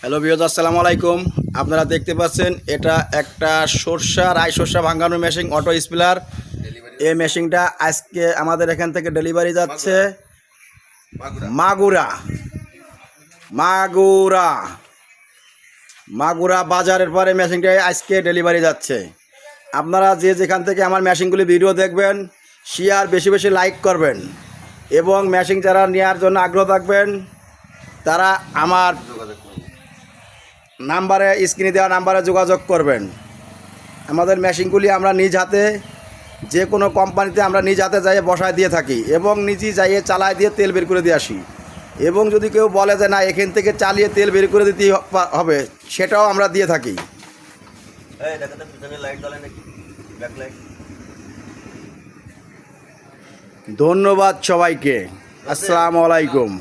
Hello viewers, আসসালামু আলাইকুম। আপনারা দেখতে পাচ্ছেন এটা একটা রাই সরষা ভাঙানোর মেশিন, অটো স্পিলার। এই মেশিনটা আজকে আমাদের এখান থেকে ডেলিভারি যাচ্ছে মাগুরা মাগুরা মাগুরা বাজারের পরে মেশিনটা আজকে ডেলিভারি যাচ্ছে। আপনারা যে যেখান থেকে আমার মেশিনগুলি ভিডিও দেখবেন, শেয়ার বেশি বেশি লাইক করবেন এবং মেশিন যারা নেওয়ার জন্য আগ্রহ থাকবেন তারা আমার নাম্বারে, স্ক্রিনে দেওয়া নাম্বারে যোগাযোগ করবেন। আমাদের মেশিনগুলি আমরা নিজ হাতে যে কোনো কোম্পানিতে আমরা নিজ হাতে যাইয়ে বসায় দিয়ে থাকি এবং নিজেই যাইয়ে চালায় দিয়ে তেল বের করে দিয়ে আসি। এবং যদি কেউ বলে যে না এখান থেকে চালিয়ে তেল বের করে দিতে হবে, সেটাও আমরা দিয়ে থাকি। ধন্যবাদ সবাইকে। আসসালামু আলাইকুম।